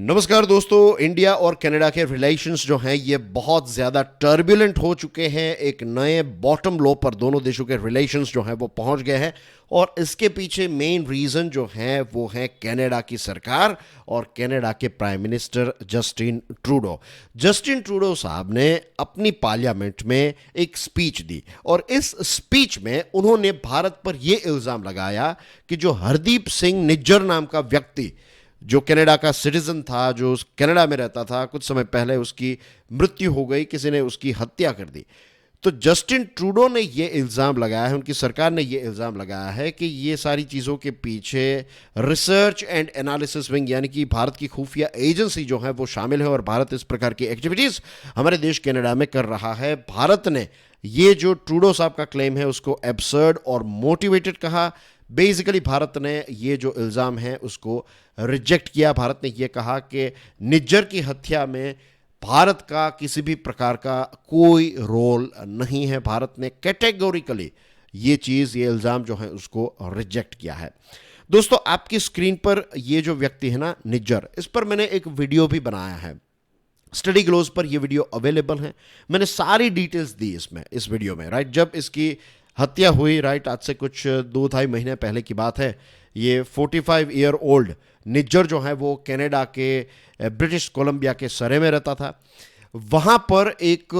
नमस्कार दोस्तों, इंडिया और कनाडा के रिलेशंस जो हैं ये बहुत ज़्यादा टर्बुलेंट हो चुके हैं। एक नए बॉटम लो पर दोनों देशों के रिलेशंस जो हैं वो पहुंच गए हैं और इसके पीछे मेन रीज़न जो है वो है कनाडा की सरकार और कनाडा के prime minister Justin Trudeau. Justin Trudeau साहब ने अपनी पार्लियामेंट में एक स्पीच दी और इस स्पीच में उन्होंने भारत पर यह इल्ज़ाम लगाया कि जो हरदीप सिंह निज्जर नाम का व्यक्ति जो कनाडा का सिटीजन था, जो कनाडा में रहता था, कुछ समय पहले उसकी मृत्यु हो गई, किसी ने उसकी हत्या कर दी। तो जस्टिन ट्रूडो ने यह इल्ज़ाम लगाया है, उनकी सरकार ने यह इल्ज़ाम लगाया है कि ये सारी चीज़ों के पीछे रिसर्च एंड एनालिसिस विंग यानी कि भारत की खुफिया एजेंसी जो है वो शामिल है और भारत इस प्रकार की एक्टिविटीज़ हमारे देश कनाडा में कर रहा है। भारत ने ये जो ट्रूडो साहब का क्लेम है उसको एब्सर्ड और मोटिवेटेड कहा। बेसिकली भारत ने ये जो इल्ज़ाम है उसको रिजेक्ट किया। भारत ने ये कहा कि निज्जर की हत्या में भारत का किसी भी प्रकार का कोई रोल नहीं है। भारत ने कैटेगोरिकली ये इल्ज़ाम जो है उसको रिजेक्ट किया है। दोस्तों, आपकी स्क्रीन पर ये जो व्यक्ति है ना निज्जर, इस पर मैंने एक वीडियो भी बनाया है। स्टडी ग्लोज पर ये वीडियो अवेलेबल है। मैंने सारी डिटेल्स दी इस वीडियो में, राइट। जब इसकी हत्या हुई, राइट, आज से कुछ 2-2.5 महीने पहले की बात है। ये 45 ईयर ओल्ड निज्जर जो है वो कनाडा के ब्रिटिश कोलंबिया के सरे में रहता था। वहाँ पर एक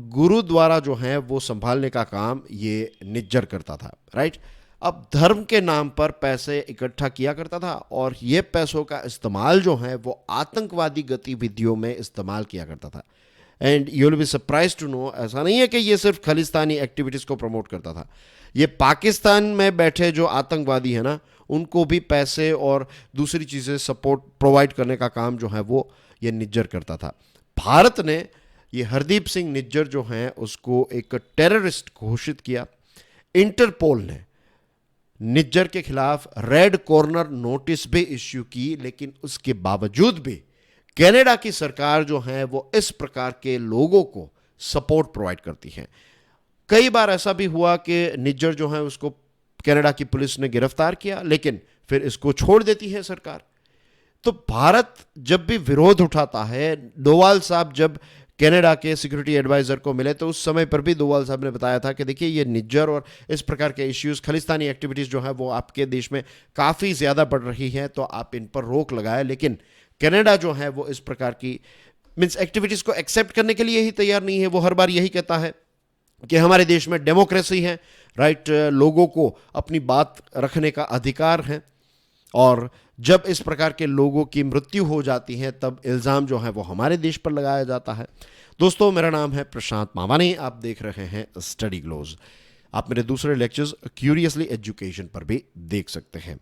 गुरुद्वारा जो है वो संभालने का काम ये निज्जर करता था, राइट। अब धर्म के नाम पर पैसे इकट्ठा किया करता था और ये पैसों का इस्तेमाल जो है वो आतंकवादी गतिविधियों में इस्तेमाल किया करता था। And you will be surprise to know, ऐसा नहीं है कि ये सिर्फ खालिस्तानी एक्टिविटीज़ को प्रमोट करता था। ये पाकिस्तान में बैठे जो आतंकवादी है ना, उनको भी पैसे और दूसरी चीज़ें सपोर्ट प्रोवाइड करने का काम जो है वो ये निज्जर करता था। भारत ने ये हरदीप सिंह निज्जर जो हैं उसको एक टेररिस्ट घोषित किया। इंटरपोल ने निज्जर के खिलाफ रेड कॉर्नर नोटिस भी इश्यू की, लेकिन उसके बावजूद भी कनाडा की सरकार जो है वो इस प्रकार के लोगों को सपोर्ट प्रोवाइड करती है। कई बार ऐसा भी हुआ कि निज्जर जो है उसको कनाडा की पुलिस ने गिरफ्तार किया, लेकिन फिर इसको छोड़ देती है सरकार। तो भारत जब भी विरोध उठाता है, डोवाल साहब जब कनाडा के सिक्योरिटी एडवाइजर को मिले तो उस समय पर भी डोवाल साहब ने बताया था कि देखिए ये निज्जर और इस प्रकार के इश्यूज, खालिस्तानी एक्टिविटीज जो है वो आपके देश में काफ़ी ज़्यादा बढ़ रही हैं, तो आप इन पर रोक लगाए। लेकिन कनाडा जो है वो इस प्रकार की एक्टिविटीज़ को एक्सेप्ट करने के लिए ही तैयार नहीं है। वो हर बार यही कहता है कि हमारे देश में डेमोक्रेसी है, राइट, लोगों को अपनी बात रखने का अधिकार है। और जब इस प्रकार के लोगों की मृत्यु हो जाती है तब इल्ज़ाम जो है वो हमारे देश पर लगाया जाता है। दोस्तों, मेरा नाम है प्रशांत मावानी, आप देख रहे हैं स्टडी ग्लोज। आप मेरे दूसरे लेक्चर्स क्यूरियसली एजुकेशन पर भी देख सकते हैं।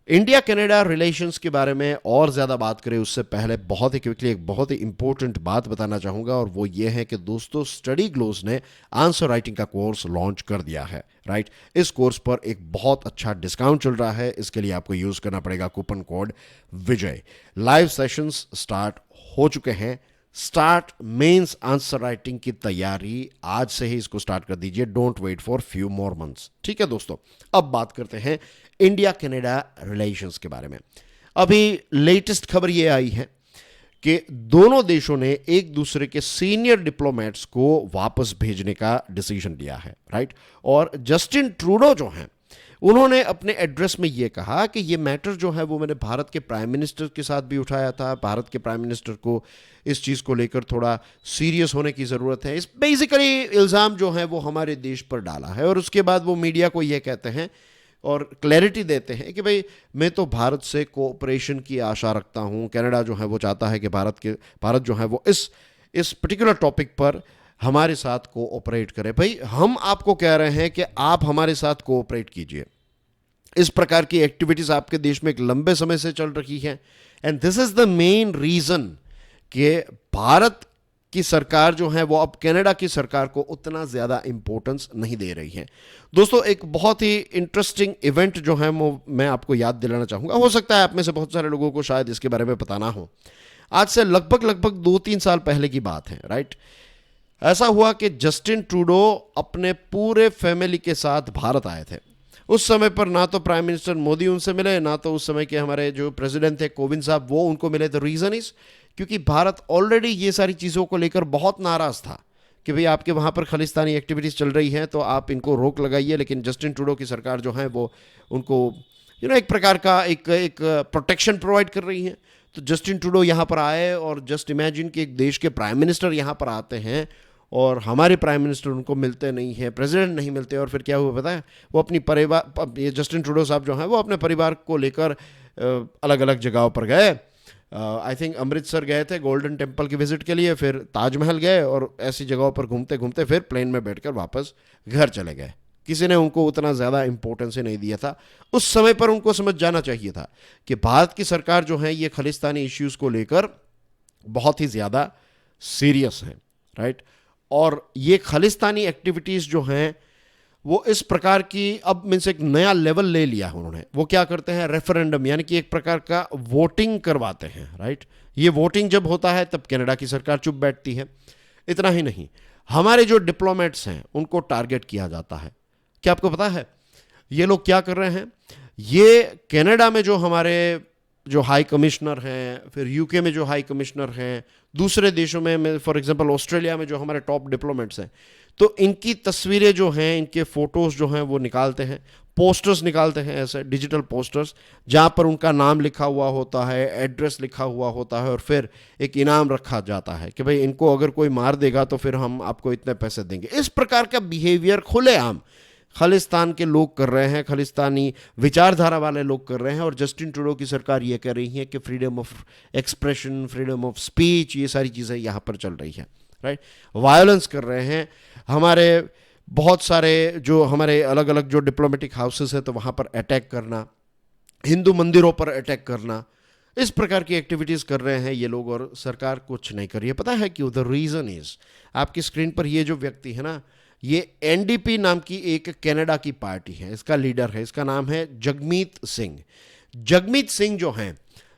इंडिया कनाडा रिलेशंस के बारे में और ज़्यादा बात करें उससे पहले बहुत ही क्विकली एक बहुत ही इंपॉर्टेंट बात बताना चाहूँगा, और वो ये है कि दोस्तों स्टडी ग्लोज ने आंसर राइटिंग का कोर्स लॉन्च कर दिया है, राइट। इस कोर्स पर एक बहुत अच्छा डिस्काउंट चल रहा है। इसके लिए आपको यूज़ करना पड़ेगा कूपन कोड विजय। लाइव सेशंस स्टार्ट हो चुके हैं। स्टार्ट मेंस आंसर राइटिंग की तैयारी आज से ही इसको स्टार्ट कर दीजिए। Don't wait for few more months, ठीक है दोस्तों। अब बात करते हैं इंडिया कनाडा रिलेशंस के बारे में। अभी लेटेस्ट खबर ये आई है कि दोनों देशों ने एक दूसरे के सीनियर डिप्लोमेट्स को वापस भेजने का डिसीजन लिया है, राइट। और जस्टिन ट्रूडो जो हैं उन्होंने अपने एड्रेस में ये कहा कि ये मैटर जो है वो मैंने भारत के प्राइम मिनिस्टर के साथ भी उठाया था। भारत के प्राइम मिनिस्टर को इस चीज़ को लेकर थोड़ा सीरियस होने की ज़रूरत है। इस बेसिकली इल्ज़ाम जो है वो हमारे देश पर डाला है और उसके बाद वो मीडिया को ये कहते हैं और क्लैरिटी देते हैं कि भाई मैं तो भारत से कोऑपरेशन की आशा रखता हूँ। कनाडा जो है वो चाहता है कि भारत जो है वो इस पर्टिकुलर टॉपिक पर हमारे साथ कोऑपरेट करे। भाई हम आपको कह रहे हैं कि आप हमारे साथ कोऑपरेट कीजिए। इस प्रकार की एक्टिविटीज़ आपके देश में एक लंबे समय से चल रही है and this is the main reason कि भारत की सरकार जो है वो अब कनाडा की सरकार को उतना ज़्यादा इंपॉर्टेंस नहीं दे रही है। दोस्तों, एक बहुत ही इंटरेस्टिंग इवेंट जो है वो मैं आपको याद दिलाना चाहूँगा। हो सकता है आप में से बहुत सारे लोगों को शायद इसके बारे में पता ना हो। आज से लगभग 2-3 साल पहले की बात है, राइट। ऐसा हुआ कि जस्टिन ट्रूडो अपने पूरे फैमिली के साथ भारत आए थे। उस समय पर ना तो प्राइम मिनिस्टर मोदी उनसे मिले, ना तो उस समय के हमारे जो प्रेसिडेंट थे कोविंद साहब वो उनको मिले। द रीज़न इज क्योंकि भारत ऑलरेडी ये सारी चीज़ों को लेकर बहुत नाराज़ था कि भाई आपके वहाँ पर खालिस्तानी एक्टिविटीज़ चल रही हैं तो आप इनको रोक लगाइए, लेकिन जस्टिन ट्रूडो की सरकार जो है वो उनको एक प्रकार का एक प्रोटेक्शन प्रोवाइड कर रही है। तो जस्टिन ट्रूडो यहाँ पर आए और जस्ट इमेजिन कि एक देश के प्राइम मिनिस्टर यहाँ पर आते हैं और हमारे प्राइम मिनिस्टर उनको मिलते नहीं हैं, प्रेसिडेंट नहीं मिलते, और फिर क्या हुआ पता है, वो अपनी परिवार, ये जस्टिन ट्रूडो साहब जो हैं वो अपने परिवार को लेकर अलग अलग जगहों पर गए। आई थिंक अमृतसर गए थे गोल्डन टेम्पल की विजिट के लिए, फिर ताजमहल गए और ऐसी जगहों पर घूमते घूमते फिर प्लेन में बैठकर वापस घर चले गए। किसी ने उनको उतना ज़्यादा इंपॉर्टेंस ही नहीं दिया था। उस समय पर उनको समझ जाना चाहिए था कि भारत की सरकार जो है ये खालिस्तानी इश्यूज़ को लेकर बहुत ही ज़्यादा सीरियस है, राइट। और ये खालिस्तानी एक्टिविटीज़ जो हैं वो इस प्रकार की अब मीन्स एक नया लेवल ले लिया है उन्होंने। वो क्या करते हैं, रेफरेंडम यानी कि एक प्रकार का वोटिंग करवाते हैं, राइट। ये वोटिंग जब होता है तब कनाडा की सरकार चुप बैठती है। इतना ही नहीं, हमारे जो डिप्लोमेट्स हैं उनको टारगेट किया जाता है। क्या आपको पता है ये लोग क्या कर रहे हैं? ये कनाडा में जो हमारे जो हाई कमिश्नर हैं, फिर यूके में जो हाई कमिश्नर हैं, दूसरे देशों में फॉर एग्जांपल ऑस्ट्रेलिया में जो हमारे टॉप डिप्लोमेट्स हैं, तो इनकी तस्वीरें जो हैं, इनके फोटोज़ जो हैं वो निकालते हैं, पोस्टर्स निकालते हैं, ऐसे डिजिटल पोस्टर्स जहाँ पर उनका नाम लिखा हुआ होता है, एड्रेस लिखा हुआ होता है, और फिर एक इनाम रखा जाता है कि भाई इनको अगर कोई मार देगा तो फिर हम आपको इतने पैसे देंगे। इस प्रकार का बिहेवियर खुलेआम खालिस्तान के लोग कर रहे हैं, खालिस्तानी विचारधारा वाले लोग कर रहे हैं। और जस्टिन ट्रूडो की सरकार ये कह रही है कि freedom of expression, freedom of speech, ये सारी चीज़ें यहाँ पर चल रही है, राइट। वायलेंस कर रहे हैं। हमारे बहुत सारे जो हमारे अलग अलग जो डिप्लोमेटिक हाउसेस है तो वहाँ पर अटैक करना, हिंदू मंदिरों पर अटैक करना, इस प्रकार की एक्टिविटीज़ कर रहे हैं ये लोग, और सरकार कुछ नहीं कर रही है। पता है क्यों? द रीज़न इज़, आपकी स्क्रीन पर ये जो व्यक्ति है ना, ये एनडीपी नाम की एक कनाडा की पार्टी है, इसका लीडर है, इसका नाम है जगमीत सिंह। जगमीत सिंह जो हैं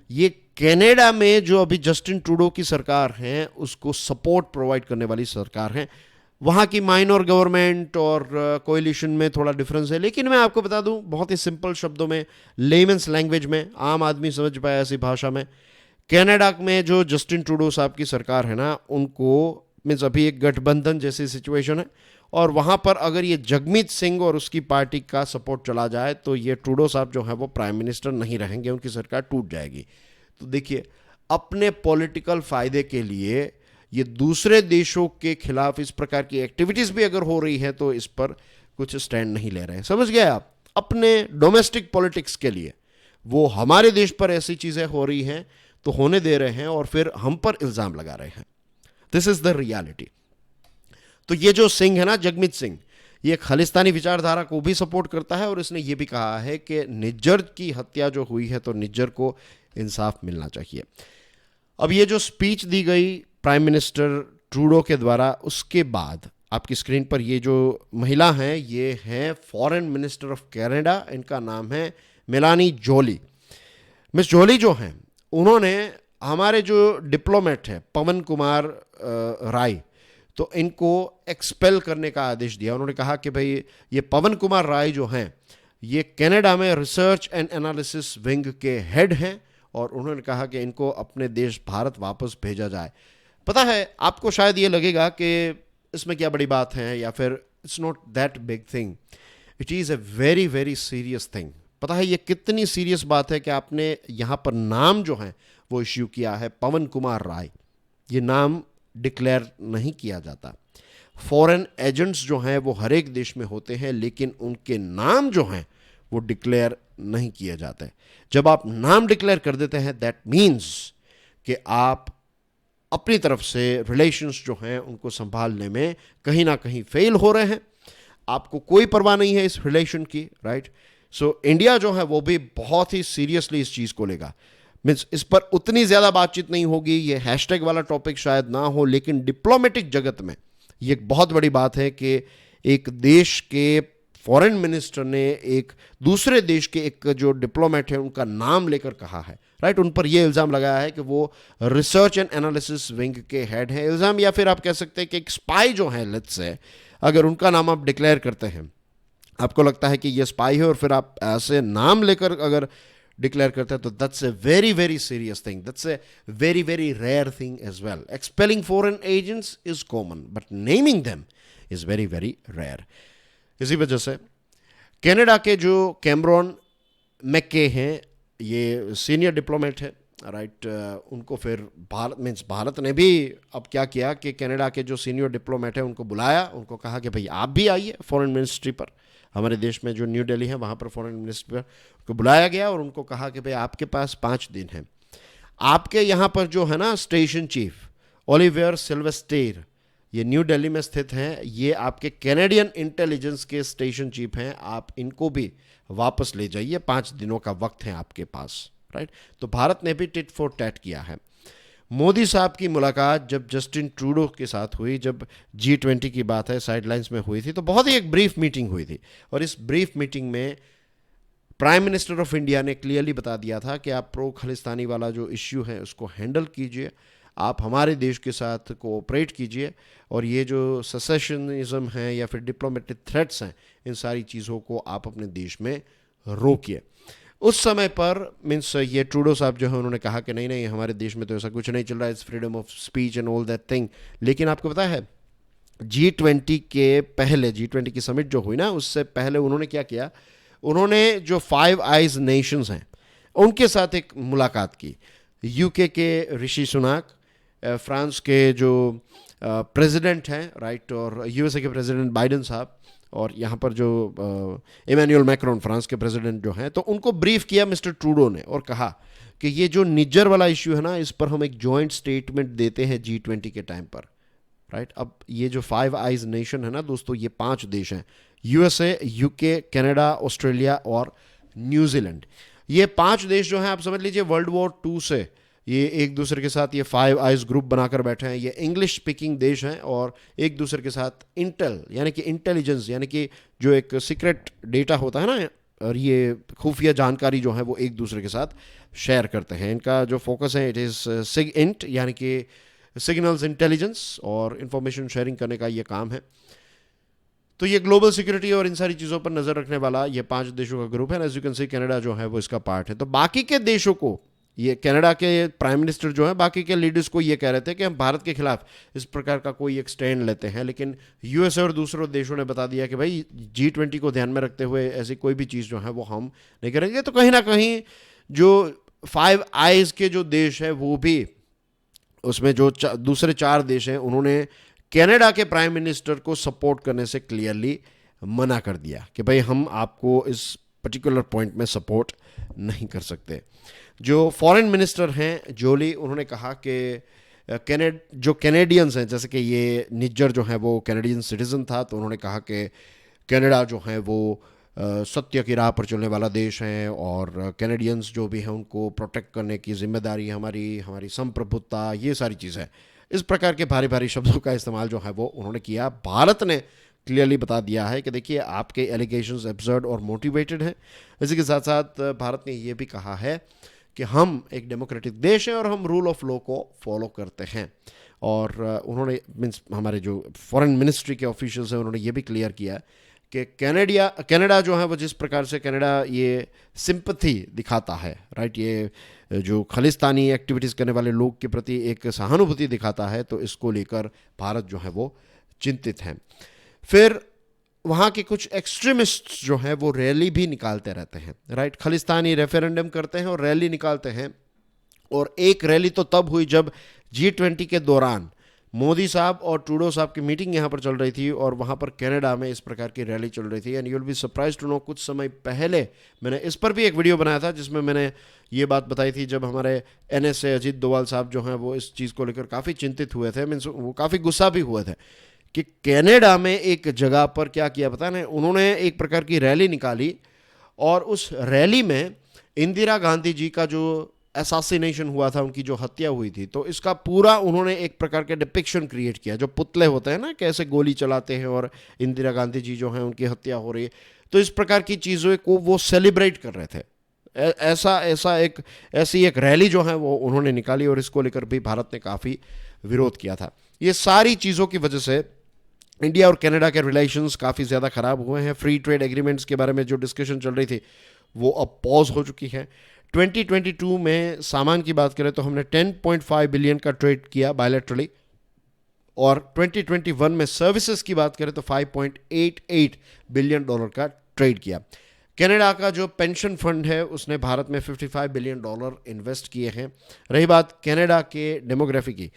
ये कनाडा में जो अभी जस्टिन ट्रूडो की सरकार है उसको सपोर्ट प्रोवाइड करने वाली सरकार है। वहाँ की माइनर गवर्नमेंट और कोalition में थोड़ा डिफरेंस है, लेकिन मैं आपको बता दूं बहुत ही सिंपल शब्दों में, लेमन्स लैंग्वेज में, आम आदमी समझ पाए ऐसी भाषा में, कनाडा में जो जस्टिन ट्रूडो साहब की सरकार है ना, उनको मीन्स अभी एक गठबंधन जैसी सिचुएशन है, और वहाँ पर अगर ये जगमीत सिंह और उसकी पार्टी का सपोर्ट चला जाए तो ये ट्रूडो साहब जो है वो प्राइम मिनिस्टर नहीं रहेंगे, उनकी सरकार टूट जाएगी। तो देखिए, अपने पॉलिटिकल फ़ायदे के लिए ये दूसरे देशों के खिलाफ इस प्रकार की एक्टिविटीज़ भी अगर हो रही है तो इस पर कुछ स्टैंड नहीं ले रहे हैं। समझ गए आप? अपने डोमेस्टिक पॉलिटिक्स के लिए वो हमारे देश पर ऐसी चीज़ें हो रही हैं तो होने दे रहे हैं और फिर हम पर इल्ज़ाम लगा रहे हैं। This is the reality. तो ये जो सिंह है ना, जगमीत सिंह, ये खालिस्तानी विचारधारा को भी सपोर्ट करता है, और इसने ये भी कहा है कि निज्जर की हत्या जो हुई है तो निज्जर को इंसाफ मिलना चाहिए। अब ये जो स्पीच दी गई प्राइम मिनिस्टर ट्रूडो के द्वारा, उसके बाद आपकी स्क्रीन पर ये जो महिला हैं ये हैं फॉरेन मिनिस्टर ऑफ कनाडा, इनका नाम है मेलानी जोली। मिस जोली जो हैं उन्होंने हमारे जो डिप्लोमेट है पवन कुमार राय, तो इनको एक्सपेल करने का आदेश दिया। उन्होंने कहा कि भाई ये पवन कुमार राय जो हैं ये कनाडा में रिसर्च एंड एनालिसिस विंग के हेड हैं, और उन्होंने कहा कि इनको अपने देश भारत वापस भेजा जाए। पता है आपको शायद ये लगेगा कि इसमें क्या बड़ी बात है, या फिर it's not that big thing, it is a very very serious thing. पता है ये कितनी सीरियस बात है कि आपने यहाँ पर नाम जो है वो इश्यू किया है पवन कुमार राय। ये नाम डिक्लेयर नहीं किया जाता। फॉरेन एजेंट्स जो हैं वो हर एक देश में होते हैं, लेकिन उनके नाम जो हैं वो डिक्लेयर नहीं किए जाते। जब आप नाम डिक्लेयर कर देते हैं दैट मीन्स कि आप अपनी तरफ से रिलेशंस जो हैं उनको संभालने में कहीं ना कहीं फेल हो रहे हैं। आपको कोई परवाह नहीं है इस रिलेशन की, राइट। सो इंडिया जो है वो भी बहुत ही सीरियसली इस चीज़ को लेगा। मीन्स इस पर उतनी ज़्यादा बातचीत नहीं होगी, ये हैशटैग वाला टॉपिक शायद ना हो, लेकिन डिप्लोमेटिक जगत में ये एक बहुत बड़ी बात है कि एक देश के फॉरेन मिनिस्टर ने एक दूसरे देश के एक जो डिप्लोमेट है उनका नाम लेकर कहा है, राइट। उन पर यह इल्ज़ाम लगाया है कि वो रिसर्च एंड एनालिसिस विंग के हेड हैं। इल्ज़ाम, या फिर आप कह सकते हैं कि एक स्पाई जो है, लेट्स से अगर उनका नाम आप डिक्लेयर करते हैं आपको लगता है कि ये स्पाई है और फिर आप ऐसे नाम लेकर अगर डिक्लेयर करते हैं तो that's a very very serious thing, that's a very very rare thing as well. Expelling foreign agents is common but naming them is very very rare. इसी वजह से कनाडा के जो कैमरॉन मैके हैं, ये सीनियर डिप्लोमेट है, राइट. उनको फिर भारत ने भी अब क्या किया कि कनाडा के जो सीनियर डिप्लोमेट है उनको बुलाया, उनको कहा कि भाई आप भी आइए फॉरेन मिनिस्ट्री पर. हमारे देश में जो न्यू दिल्ली है वहाँ पर फॉरेन मिनिस्ट्री पर को बुलाया गया और उनको कहा कि भाई आपके पास 5 दिन हैं. आपके यहाँ पर जो है ना स्टेशन चीफ ओलिवियर सिल्वेस्टेर, ये न्यू दिल्ली में स्थित हैं, ये आपके कैनेडियन इंटेलिजेंस के स्टेशन चीफ हैं. आप इनको भी वापस ले जाइए, 5 दिनों का वक्त है आपके पास, राइट. तो भारत ने भी टिट फॉर टैट किया है. मोदी साहब की मुलाकात जब जस्टिन ट्रूडो के साथ हुई, जब G20 की बात है साइडलाइंस में हुई थी, तो बहुत ही एक ब्रीफ मीटिंग हुई थी. और इस ब्रीफ मीटिंग में प्राइम मिनिस्टर ऑफ इंडिया ने क्लियरली बता दिया था कि आप प्रो खालिस्तानी वाला जो इश्यू है उसको हैंडल कीजिए, आप हमारे देश के साथ कोऑपरेट कीजिए, और ये जो सेसेशनिज्म है या फिर डिप्लोमेटिक थ्रेट्स हैं, इन सारी चीज़ों को आप अपने देश में रोकिए. उस समय पर मीन्स ये ट्रूडो साहब जो है उन्होंने कहा कि नहीं नहीं हमारे देश में तो ऐसा कुछ नहीं चल रहा है, it's freedom of speech and all that thing. लेकिन आपको पता है G20 के पहले, G20 की समिट जो हुई ना, उससे पहले उन्होंने क्या किया, उन्होंने जो 5 आइज नेशंस हैं उनके साथ एक मुलाकात की. यूके के ऋषि सुनाक, फ्रांस के जो प्रेसिडेंट हैं, राइट, और यूएसए के प्रेसिडेंट बाइडेन साहब, और यहाँ पर जो इमैनुअल मैक्रोन फ्रांस के प्रेसिडेंट जो हैं, तो उनको ब्रीफ किया मिस्टर ट्रूडो ने और कहा कि ये जो निज्जर वाला इश्यू है ना, इस पर हम एक जॉइंट स्टेटमेंट देते हैं G20 के टाइम पर, राइट. अब ये जो 5 आइज नेशन है ना दोस्तों, ये 5 देश हैं, यूएसए, यूके, कनाडा, ऑस्ट्रेलिया और न्यूजीलैंड. ये 5 देश जो हैं आप समझ लीजिए वर्ल्ड वॉर 2 से ये एक दूसरे के साथ ये 5 आइज ग्रुप बनाकर बैठे हैं. ये इंग्लिश स्पीकिंग देश हैं और एक दूसरे के साथ इंटेल यानी कि इंटेलिजेंस यानी कि जो एक सीक्रेट डेटा होता है ना, और ये खुफिया जानकारी जो है वो एक दूसरे के साथ शेयर करते हैं. इनका जो फोकस है इट इज़ सिग इंट यानी कि सिग्नल्स इंटेलिजेंस और इंफॉर्मेशन शेयरिंग करने का ये काम है. तो ये ग्लोबल सिक्योरिटी और इन सारी चीज़ों पर नज़र रखने वाला ये 5 देशों का ग्रुप है. As you can see Canada जो है वो इसका पार्ट है. तो बाकी के देशों को, ये कनाडा के प्राइम मिनिस्टर जो है बाकी के लीडर्स को ये कह रहे थे कि हम भारत के खिलाफ इस प्रकार का कोई एक स्टैंड लेते हैं, लेकिन यूएसए और दूसरों देशों ने बता दिया कि भाई G20 को ध्यान में रखते हुए ऐसी कोई भी चीज़ जो है वो हम नहीं करेंगे. तो कहीं ना कहीं जो 5 आइज के जो देश है वो भी, उसमें जो दूसरे 4 देश हैं, उन्होंने कनाडा के प्राइम मिनिस्टर को सपोर्ट करने से क्लियरली मना कर दिया कि भाई हम आपको इस पर्टिकुलर पॉइंट में सपोर्ट नहीं कर सकते. जो फॉरेन मिनिस्टर हैं जोली, उन्होंने कहा कि जो कैनेडियंस हैं, जैसे कि ये निज्जर जो है वो कैनेडियन सिटीज़न था, तो उन्होंने कहा कि कनाडा जो है वो सत्य की राह पर चलने वाला देश है और कैनेडियंस जो भी हैं उनको प्रोटेक्ट करने की जिम्मेदारी हमारी संप्रभुता, ये सारी चीज़ें. इस प्रकार के भारी भारी शब्दों का इस्तेमाल जो है वो उन्होंने किया. भारत ने क्लियरली बता दिया है कि देखिए आपके एलिगेशंस एब्सर्ड और मोटिवेटेड हैं. इसी के साथ साथ भारत ने ये भी कहा है कि हम एक डेमोक्रेटिक देश हैं और हम रूल ऑफ लॉ को फॉलो करते हैं. और उन्होंने मीन्स हमारे जो फॉरेन मिनिस्ट्री के ऑफिशियल्स हैं उन्होंने ये भी क्लियर किया कि कनाडा जो है वो जिस प्रकार से कनाडा ये सिंपथी दिखाता है, राइट, ये जो खालिस्तानी एक्टिविटीज़ करने वाले लोग के प्रति एक सहानुभूति दिखाता है, तो इसको लेकर भारत जो है वो चिंतित हैं. फिर वहाँ के कुछ एक्सट्रीमिस्ट जो हैं वो रैली भी निकालते रहते हैं, राइट. खालिस्तानी रेफरेंडम करते हैं और रैली निकालते हैं. और एक रैली तो तब हुई जब G20 के दौरान मोदी साहब और ट्रूडो साहब की मीटिंग यहाँ पर चल रही थी और वहाँ पर कनाडा में इस प्रकार की रैली चल रही थी. And you will be surprise to know, कुछ समय पहले मैंने इस पर भी एक वीडियो बनाया था जिसमें मैंने ये बात बताई थी, जब हमारे NSA अजीत डोवाल साहब जो हैं वो इस चीज़ को लेकर काफ़ी चिंतित हुए थे, मीन्स वो काफ़ी गुस्सा भी हुए थे कि कनाडा में एक जगह पर क्या किया पता नहीं, उन्होंने एक प्रकार की रैली निकाली और उस रैली में इंदिरा गांधी जी का जो असैसिनेशन हुआ था, उनकी जो हत्या हुई थी, तो इसका पूरा उन्होंने एक प्रकार के डिपिक्शन क्रिएट किया. जो पुतले होते हैं ना, कैसे गोली चलाते हैं और इंदिरा गांधी जी जो हैं उनकी हत्या हो रही है, तो इस प्रकार की चीज़ों को वो सेलिब्रेट कर रहे थे. ऐसी एक रैली जो है वो उन्होंने निकाली और इसको लेकर भी भारत ने काफ़ी विरोध किया था. ये सारी चीज़ों की वजह से इंडिया और कनाडा के रिलेशंस काफ़ी ज़्यादा ख़राब हुए हैं। फ्री ट्रेड एग्रीमेंट्स के बारे में जो डिस्कशन चल रही थी वो अब पॉज हो चुकी है। 2022 में सामान की बात करें तो हमने 10.5 बिलियन का ट्रेड किया बायलैटरली, और 2021 में सर्विसेज की बात करें तो 5.88 बिलियन डॉलर का ट्रेड किया। कनाडा का जो पेंशन फंड है उसने भारत में 55 बिलियन डॉलर इन्वेस्ट किए हैं। रही बात कनाडा के डेमोग्राफी की,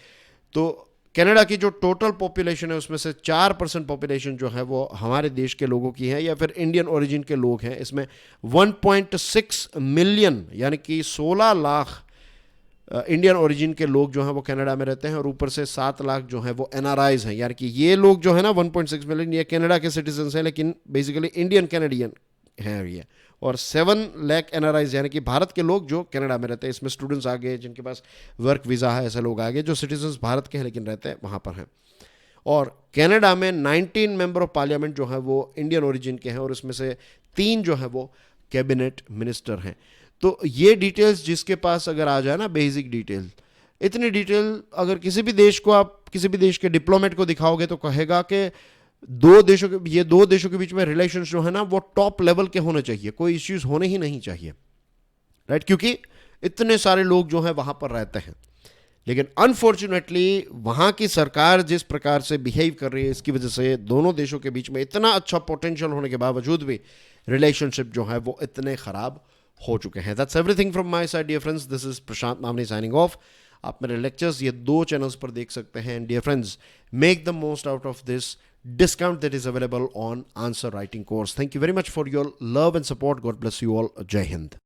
तो कनाडा की जो टोटल पॉपुलेशन है उसमें से 4% पॉपुलेशन जो है वो हमारे देश के लोगों की है या फिर इंडियन ओरिजिन के लोग हैं। इसमें 1.6 मिलियन यानी कि 16 लाख इंडियन ओरिजिन के लोग जो हैं वो कनाडा में रहते हैं, और ऊपर से 7 लाख जो हैं वो एनआरआईज हैं। यानी कि ये लोग जो है ना 1.6 मिलियन ये कनाडा के सिटीजन्स हैं, लेकिन बेसिकली इंडियन कैनेडियन हैं ये। और 7 लाख एनआरआईज यानी कि भारत के लोग जो कनाडा में रहते हैं। इसमें स्टूडेंट्स आ गए, जिनके पास वर्क वीज़ा है, ऐसे लोग आ गए जो सिटीजन्स भारत के हैं लेकिन रहते हैं वहाँ पर हैं। और कनाडा में 19 मेंबर ऑफ पार्लियामेंट जो है वो इंडियन ओरिजिन के हैं, और इसमें से 3 जो है वो कैबिनेट मिनिस्टर हैं। तो ये डिटेल्स जिसके पास अगर आ जाए ना, बेसिक डिटेल, इतनी डिटेल अगर किसी भी देश को आप किसी भी देश के डिप्लोमेट को दिखाओगे तो कहेगा कि दो देशों के बीच में रिलेशंस जो है ना वो टॉप लेवल के होने चाहिए, कोई इश्यूज होने ही नहीं चाहिए, राइट? क्योंकि इतने सारे लोग जो हैं वहां पर रहते हैं। लेकिन अनफॉर्चुनेटली वहां की सरकार जिस प्रकार से बिहेव कर रही है, इसकी वजह से दोनों देशों के बीच में इतना अच्छा पोटेंशियल होने के बावजूद भी रिलेशनशिप जो है वो इतने खराब हो चुके हैं। That's everything from my side dear friends, this is Prashant Mamni signing off. आप मेरे लेक्चर्स ये 2 चैनल्स पर देख सकते हैं। Dear friends, make the most out of this discount that is available on answer writing course. Thank you very much for your love and support. God bless you all. Jai Hind.